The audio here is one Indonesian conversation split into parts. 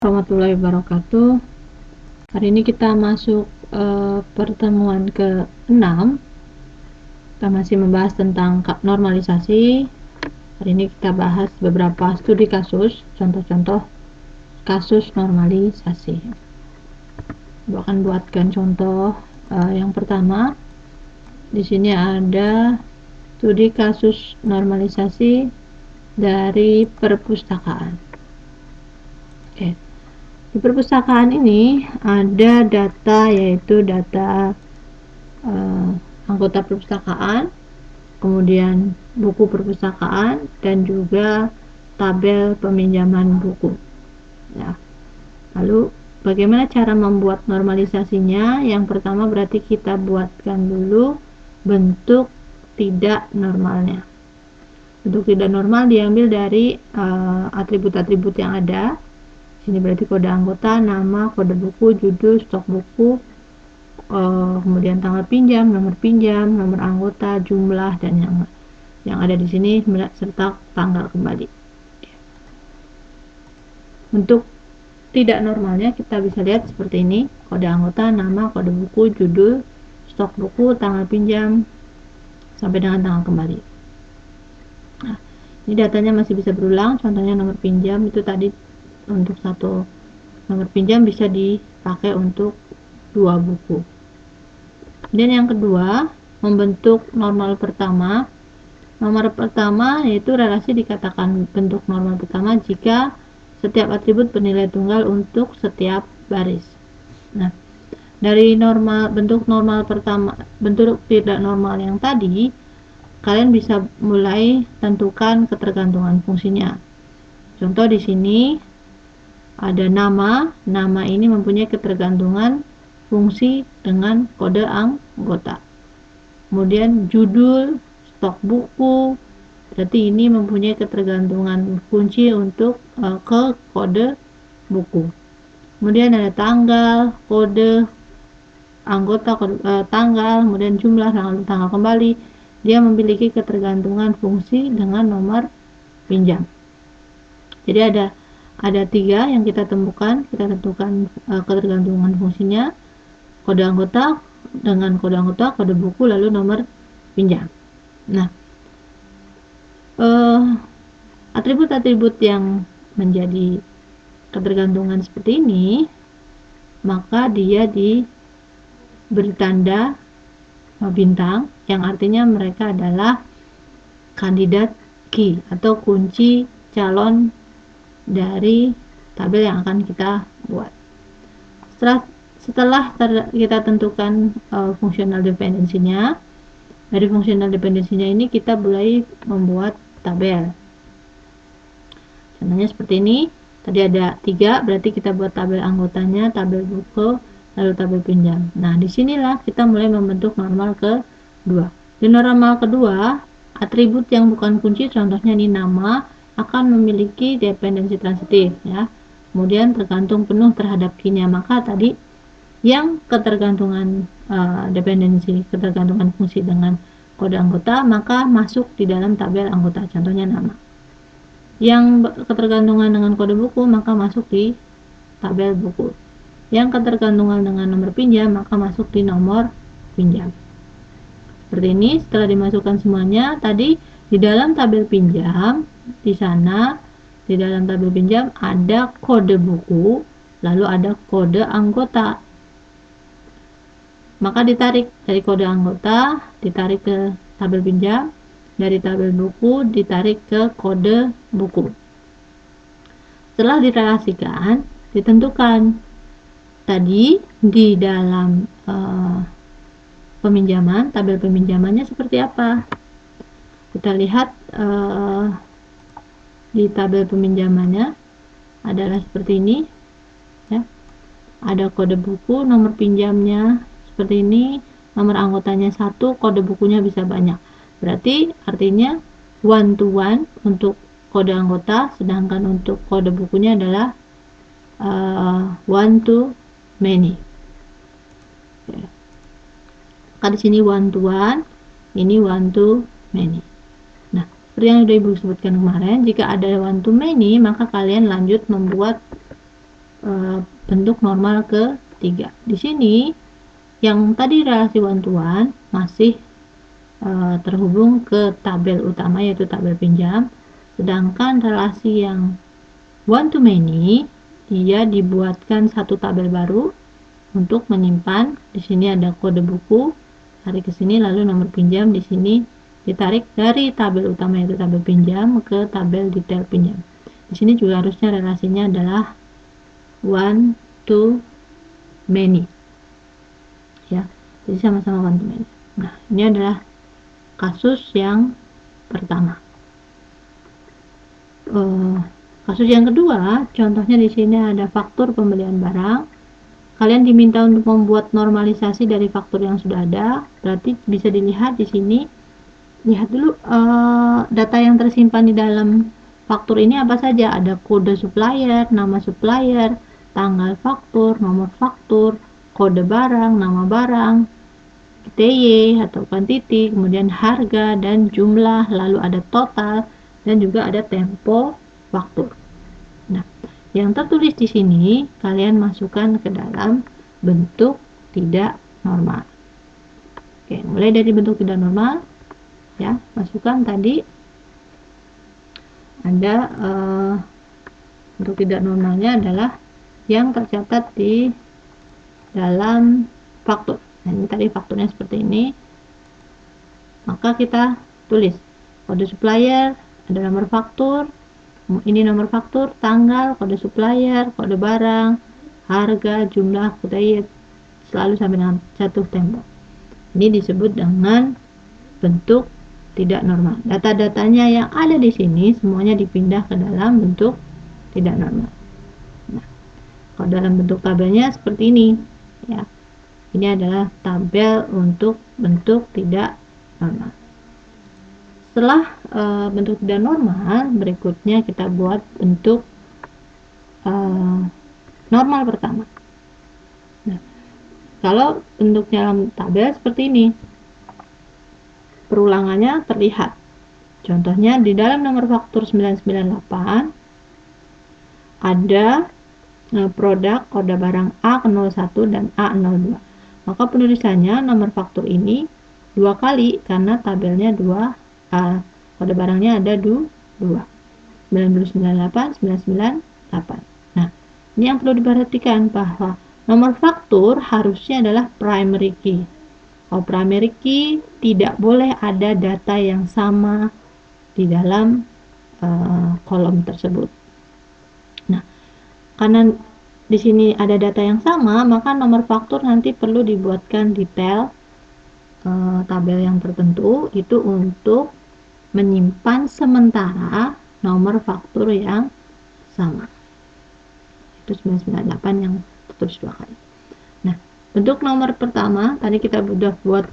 Warahmatullahi wabarakatuh. Hari ini kita masuk pertemuan ke-6. Kita masih membahas tentang normalisasi. Hari ini kita bahas beberapa studi kasus, contoh-contoh kasus normalisasi. Saya akan buatkan contoh yang pertama. Di sini ada studi kasus normalisasi dari perpustakaan. Oke. Di perpustakaan ini ada data, yaitu data anggota perpustakaan, kemudian buku perpustakaan, dan juga tabel peminjaman buku. Ya. Lalu bagaimana cara membuat normalisasinya? Yang pertama berarti kita buatkan dulu bentuk tidak normalnya. Bentuk tidak normal diambil dari atribut-atribut yang ada. Sini berarti kode anggota, nama, kode buku, judul, stok buku, kemudian tanggal pinjam, nomor anggota, jumlah, dan yang ada di sini serta tanggal kembali. Bentuk tidak normalnya kita bisa lihat seperti ini: kode anggota, nama, kode buku, judul, stok buku, tanggal pinjam, sampai dengan tanggal kembali. Nah, ini datanya masih bisa berulang. Contohnya nomor pinjam itu tadi untuk satu nomor pinjam bisa dipakai untuk 2 buku. Dan yang kedua, membentuk normal pertama. Nomor pertama yaitu relasi dikatakan bentuk normal pertama jika setiap atribut bernilai tunggal untuk setiap baris. Nah, dari bentuk normal pertama, bentuk tidak normal yang tadi, kalian bisa mulai tentukan ketergantungan fungsinya. Contoh di sini ada nama ini mempunyai ketergantungan fungsi dengan kode anggota. Kemudian judul, stok buku, berarti ini mempunyai ketergantungan kunci untuk ke kode buku. Kemudian ada tanggal, kode anggota, tanggal, kemudian jumlah, tanggal kembali. Dia memiliki ketergantungan fungsi dengan nomor pinjam. Jadi ada 3 yang kita temukan. Kita tentukan ketergantungan fungsinya, kode anggota dengan kode anggota, kode buku, lalu nomor pinjam. Nah, atribut-atribut yang menjadi ketergantungan seperti ini, maka dia diberi tanda bintang, yang artinya mereka adalah kandidat key atau kunci calon dari tabel yang akan kita buat. Setelah kita tentukan fungsional dependensinya, dari fungsional dependensinya ini kita mulai membuat tabel. Contohnya seperti ini. Tadi ada 3, berarti kita buat tabel anggotanya, tabel buku, lalu tabel pinjam. Nah, disinilah kita mulai membentuk normal kedua. Di normal kedua, atribut yang bukan kunci, contohnya ini nama, akan memiliki dependensi transitif, ya. Kemudian tergantung penuh terhadap key-nya. Maka tadi yang ketergantungan ketergantungan fungsi dengan kode anggota, maka masuk di dalam tabel anggota, contohnya nama. Yang ketergantungan dengan kode buku, maka masuk di tabel buku. Yang ketergantungan dengan nomor pinjam, maka masuk di nomor pinjam. Seperti ini. Setelah dimasukkan semuanya, tadi di dalam tabel pinjam, di sana di dalam tabel pinjam ada kode buku, lalu ada kode anggota. Maka ditarik dari kode anggota, ditarik ke tabel pinjam, dari tabel buku ditarik ke kode buku. Setelah direlasikan, ditentukan tadi di dalam peminjaman, tabel peminjamannya seperti apa. Kita lihat di tabel peminjamannya adalah seperti ini, ya. Ada kode buku, nomor pinjamnya seperti ini, nomor anggotanya 1, kode bukunya bisa banyak. Berarti artinya one to one untuk kode anggota, sedangkan untuk kode bukunya adalah one to many. Okay. Maka di sini one to one, ini one to many. Nah, seperti yang sudah Ibu sebutkan kemarin, jika ada one to many, maka kalian lanjut membuat bentuk normal ketiga. Di sini yang tadi relasi one to one masih terhubung ke tabel utama yaitu tabel pinjam, sedangkan relasi yang one to many dia dibuatkan satu tabel baru untuk menyimpan. Di sini ada kode buku, tarik ke sini, lalu nomor pinjam di sini ditarik dari tabel utama yaitu tabel pinjam ke tabel detail pinjam. Di sini juga harusnya relasinya adalah one to many, ya. Jadi sama-sama one to many. Nah, ini adalah kasus yang pertama. Kasus yang kedua, contohnya di sini ada faktur pembelian barang. Kalian diminta untuk membuat normalisasi dari faktur yang sudah ada. Berarti bisa dilihat di sini. Lihat dulu data yang tersimpan di dalam faktur ini apa saja. Ada kode supplier, nama supplier, tanggal faktur, nomor faktur, kode barang, nama barang, TY atau quantity, kemudian harga dan jumlah, lalu ada total dan juga ada tempo faktur. Nah, yang tertulis di sini kalian masukkan ke dalam bentuk tidak normal. Oke, mulai dari bentuk tidak normal, ya, masukkan tadi ada bentuk tidak normalnya adalah yang tercatat di dalam faktur. Nah, ini tadi fakturnya seperti ini. Maka kita tulis kode supplier, ada nomor faktur, ini nomor faktur, tanggal, kode supplier, kode barang, harga, jumlah, kode, selalu sampai dengan jatuh tempo. Ini disebut dengan bentuk tidak normal. Data-datanya yang ada di sini semuanya dipindah ke dalam bentuk tidak normal. Nah, kalau dalam bentuk tabelnya seperti ini, ya. Ini adalah tabel untuk bentuk tidak normal. Setelah bentuk tidak normal, berikutnya kita buat bentuk normal pertama. Nah, kalau bentuk dalam tabel seperti ini, perulangannya terlihat. Contohnya di dalam nomor faktur 998 ada produk kode barang A01 dan A02. Maka penulisannya nomor faktur ini dua kali karena tabelnya 2, kode barangnya ada 2. 998, 998. Nah, ini yang perlu diperhatikan bahwa nomor faktur harusnya adalah primary key. Kalau primary key tidak boleh ada data yang sama di dalam kolom tersebut. Nah, karena di sini ada data yang sama, maka nomor faktur nanti perlu dibuatkan detail tabel yang tertentu itu untuk menyimpan sementara nomor faktur yang sama. Itu 998 yang tertulis dua kali. Nah, bentuk nomor pertama tadi kita sudah buat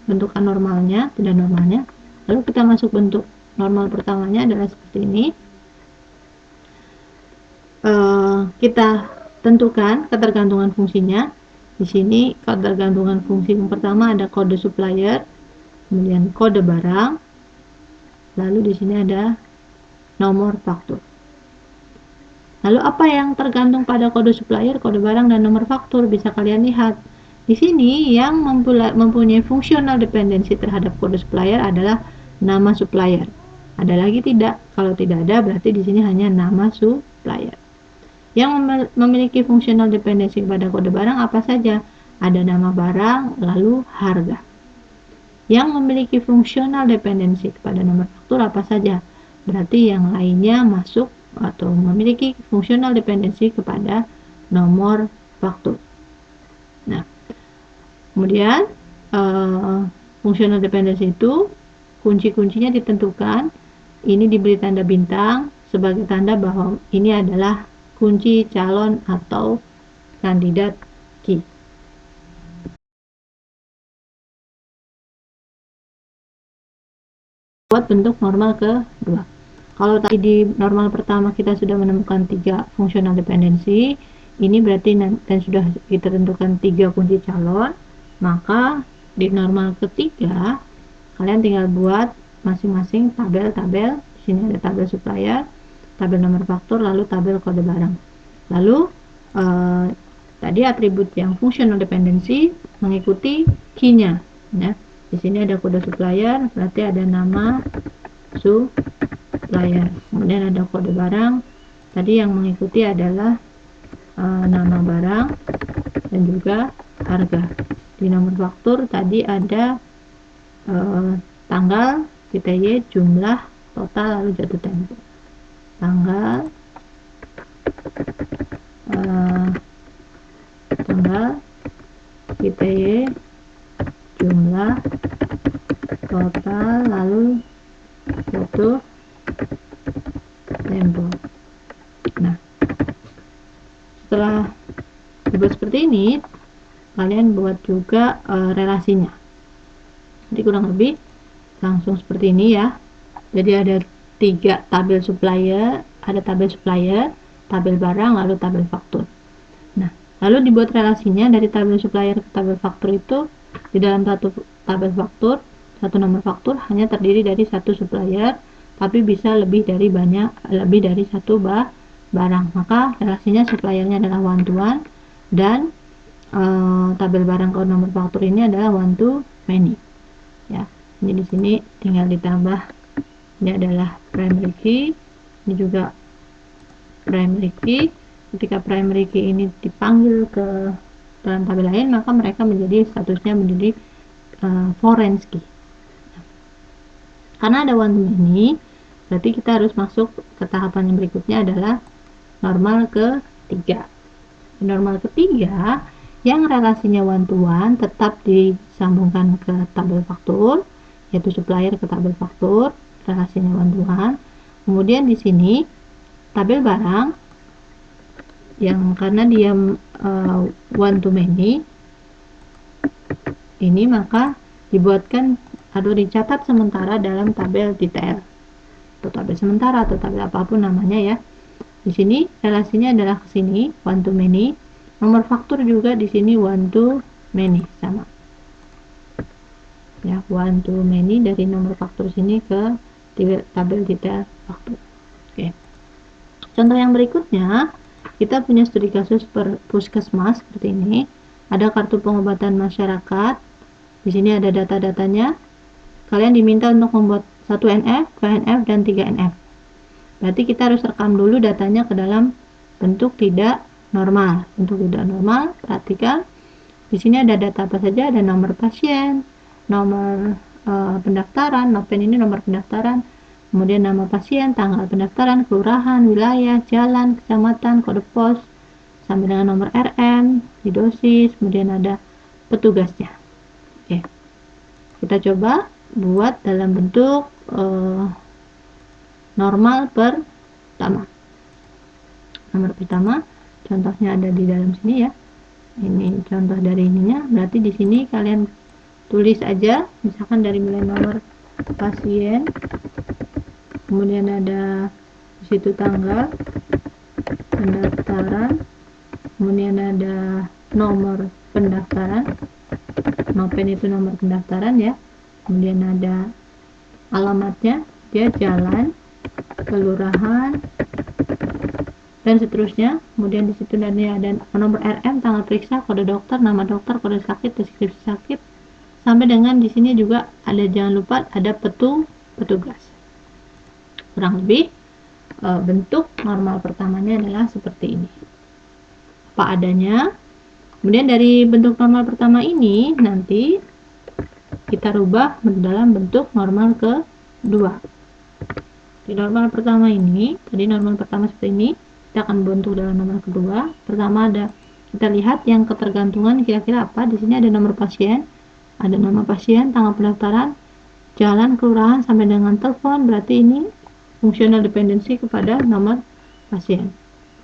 bentuk anormalnya, tidak normalnya. Lalu kita masuk bentuk normal pertamanya adalah seperti ini. Kita tentukan ketergantungan fungsinya. Di sini ketergantungan fungsi yang pertama ada kode supplier, kemudian kode barang, lalu di sini ada nomor faktur. Lalu apa yang tergantung pada kode supplier, kode barang, dan nomor faktur bisa kalian lihat. Di sini yang mempunyai fungsional dependensi terhadap kode supplier adalah nama supplier. Ada lagi tidak? Kalau tidak ada berarti di sini hanya nama supplier. Yang memiliki fungsional dependensi pada kode barang apa saja? Ada nama barang, lalu harga. Yang memiliki fungsional dependensi kepada nomor faktur apa saja? Berarti yang lainnya masuk atau memiliki fungsional dependensi kepada nomor faktur. Nah, kemudian fungsional dependensi itu kunci-kuncinya ditentukan. Ini diberi tanda bintang sebagai tanda bahwa ini adalah kunci calon atau kandidat key. Buat bentuk normal kedua. Kalau tadi di normal pertama kita sudah menemukan 3 fungsional dependensi, ini berarti dan sudah kita tentukan 3 kunci calon, maka di normal ketiga kalian tinggal buat masing-masing tabel-tabel. Di sini ada tabel supplier, tabel nomor faktur, lalu tabel kode barang. Lalu tadi atribut yang functional dependency mengikuti key-nya ya. Di sini ada kode supplier, berarti ada nama supplier. Kemudian ada kode barang, tadi yang mengikuti adalah nama barang dan juga harga. Di nomor faktur tadi ada tanggal, TTY, jumlah, total, lalu jatuh tempo. Tanggal, TTY, jumlah, total, lalu jatuh tempo. Nah, setelah dibuat seperti ini, kalian buat juga relasinya. Jadi kurang lebih langsung seperti ini ya. Jadi ada 3 tabel supplier, ada tabel supplier, tabel barang, lalu tabel faktur. Nah, lalu dibuat relasinya dari tabel supplier ke tabel faktur itu, di dalam satu tabel faktur, satu nomor faktur hanya terdiri dari satu supplier, tapi bisa lebih dari satu barang. Maka relasinya suppliernya adalah one to one, dan tabel barang ke nomor faktur ini adalah one to many. Ya, ini di sini tinggal ditambah. Ini adalah primary key, ini juga primary key. Ketika primary key ini dipanggil ke dalam tabel lain, maka mereka menjadi statusnya menjadi foreign key. Karena ada one to many, berarti kita harus masuk ke tahapan yang berikutnya adalah normal ketiga. Normal ketiga yang relasinya one to one tetap disambungkan ke tabel faktur, yaitu supplier ke tabel faktur, relasinya one to one. Kemudian di sini tabel barang yang karena dia one to many ini, maka dibuatkan atau dicatat sementara dalam tabel detail atau tabel sementara atau tabel apapun namanya ya. Di sini relasinya adalah ke sini one to many. Nomor faktur juga di sini one to many, sama ya, one to many dari nomor faktur sini ke tabel detail faktur. Oke. Contoh yang berikutnya, kita punya studi kasus per puskesmas seperti ini. Ada kartu pengobatan masyarakat. Di sini ada data-datanya. Kalian diminta untuk membuat 1 NF, 2 NF, dan 3 NF. Berarti kita harus rekam dulu datanya ke dalam bentuk tidak normal. Bentuk tidak normal, perhatikan. Di sini ada data apa saja, ada nomor pasien, nomor pendaftaran, nopen ini nomor pendaftaran, kemudian nama pasien, tanggal pendaftaran, kelurahan, wilayah, jalan, kecamatan, kode pos, sampai dengan nomor RM, di dosis, kemudian ada petugasnya. Oke. Kita coba buat dalam bentuk normal pertama. Nomor pertama, contohnya ada di dalam sini ya. Ini contoh dari ininya. Berarti di sini kalian tulis aja, misalkan dari mulai nomor pasien, kemudian ada di situ tanggal pendaftaran, kemudian ada nomor pendaftaran, nopen itu nomor pendaftaran ya, kemudian ada alamatnya, dia jalan, kelurahan, dan seterusnya. Kemudian di situ ada nomor RM, tanggal periksa, kode dokter, nama dokter, kode sakit, deskripsi sakit, sampai dengan di sini juga ada, jangan lupa ada petugas. Kurang lebih bentuk normal pertamanya adalah seperti ini, apa adanya. Kemudian dari bentuk normal pertama ini nanti kita rubah dalam bentuk normal kedua. Di normal pertama ini, tadi normal pertama seperti ini, kita akan bentuk dalam nomor kedua. Pertama ada, kita lihat yang ketergantungan kira-kira apa. Di sini ada nomor pasien, ada nama pasien, tanggal pendaftaran, jalan, kelurahan, sampai dengan telepon. Berarti ini fungsional dependensi kepada nomor pasien.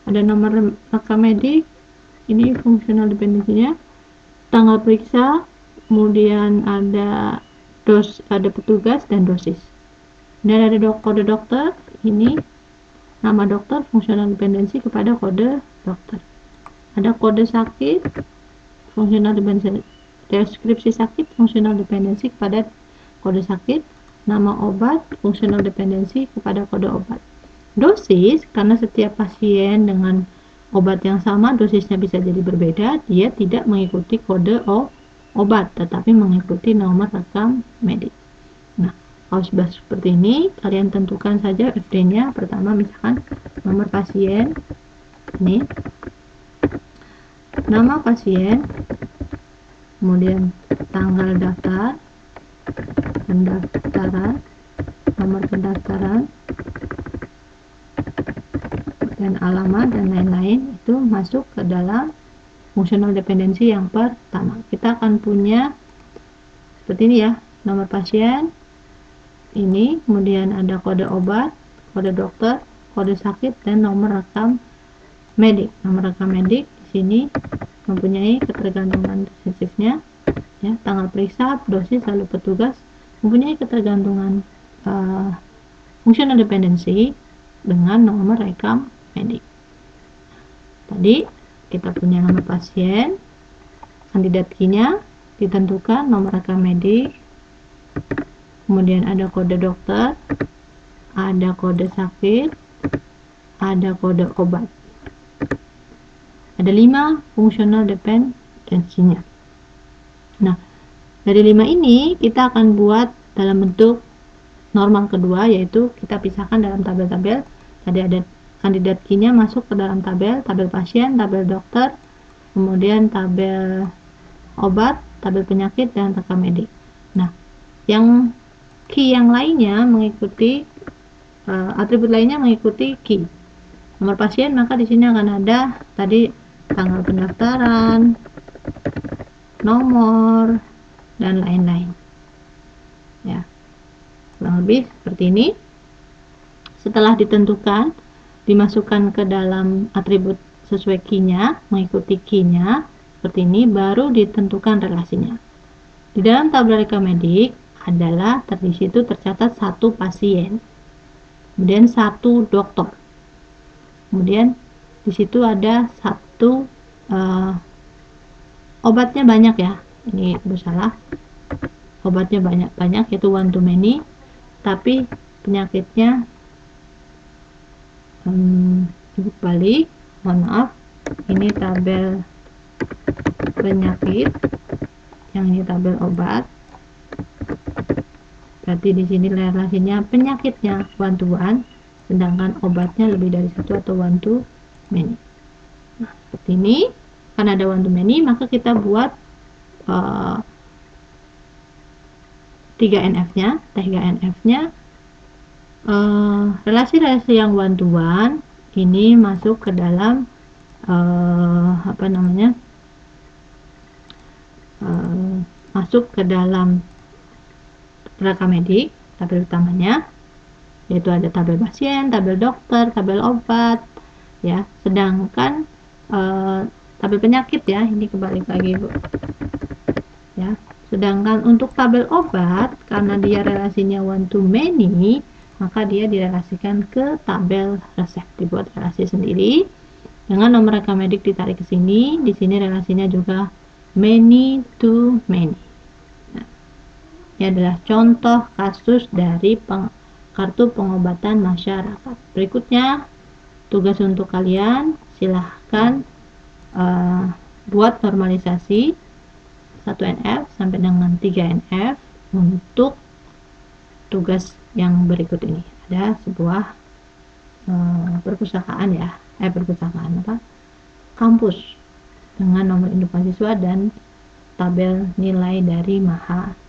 Ada nomor rekam medik, ini fungsional dependensinya, tanggal periksa, kemudian ada ada petugas dan dosis. Dan ada kode dokter, ini nama dokter, fungsional dependensi kepada kode dokter. Ada kode sakit, fungsional dependensi, deskripsi sakit, fungsional dependensi kepada kode sakit. Nama obat, fungsional dependensi kepada kode obat. Dosis, karena setiap pasien dengan obat yang sama dosisnya bisa jadi berbeda, dia tidak mengikuti kode obat tetapi mengikuti nomor rekam medik. Nah, kalau sudah seperti ini, kalian tentukan saja FD-nya. Pertama misalkan nomor pasien, ini nama pasien, kemudian tanggal daftar, pendaftaran, nomor pendaftaran, dan alamat dan lain-lain, itu masuk ke dalam fungsional dependensi yang pertama. Kita akan punya seperti ini ya, nomor pasien ini, kemudian ada kode obat, kode dokter, kode sakit, dan nomor rekam medik. Nomor rekam medik di sini mempunyai ketergantungan sensitifnya, ya, tanggal periksa, dosis, lalu petugas, mempunyai ketergantungan fungsional dependensi dengan nomor rekam medik. Tadi kita punya nomor pasien, kandidat key-nya ditentukan, nomor rekam medik, kemudian ada kode dokter, ada kode sakit, ada kode obat. Ada 5 fungsional dependensinya. Nah, dari 5 ini kita akan buat dalam bentuk normal kedua, yaitu kita pisahkan dalam tabel-tabel. Tadi ada kandidat key-nya masuk ke dalam tabel pasien, tabel dokter, kemudian tabel obat, tabel penyakit, dan rekam medik. Nah, yang key yang lainnya mengikuti atribut lainnya mengikuti key. Nomor pasien, maka di sini akan ada tadi tanggal pendaftaran, nomor, dan lain-lain. Ya, kurang lebih seperti ini. Setelah ditentukan, dimasukkan ke dalam atribut sesuai key-nya, mengikuti key-nya seperti ini, baru ditentukan relasinya. Di dalam tabel rekam medik adalah di situ tercatat 1 pasien, kemudian 1 dokter, kemudian di situ ada 1 obatnya banyak ya, ini salah, obatnya banyak yaitu one to many, tapi penyakitnya balik, mohon maaf, ini tabel penyakit, yang ini tabel obat. Berarti di sini relasinya penyakitnya one to one, sedangkan obatnya lebih dari 1 atau one to many. Nah, seperti ini. Karena ada one to many, maka kita buat 3NF-nya. 3NF-nya relasi-relasi yang one to one ini masuk ke dalam masuk ke dalam rekam medik, tabel utamanya, yaitu ada tabel pasien, tabel dokter, tabel obat, ya. Sedangkan tabel penyakit ya, ini kebalik lagi Bu. Ya. Sedangkan untuk tabel obat, karena dia relasinya one to many, maka dia direlasikan ke tabel resep, dibuat relasi sendiri. Dengan nomor rekam medik ditarik ke sini, di sini relasinya juga many to many. Nah, ini adalah contoh kasus dari kartu pengobatan masyarakat. Berikutnya, tugas untuk kalian, silahkan buat normalisasi 1NF sampai dengan 3NF untuk tugas yang berikut ini. Ada sebuah perpustakaan ya, kampus dengan nomor induk mahasiswa dan tabel nilai dari mahasiswa.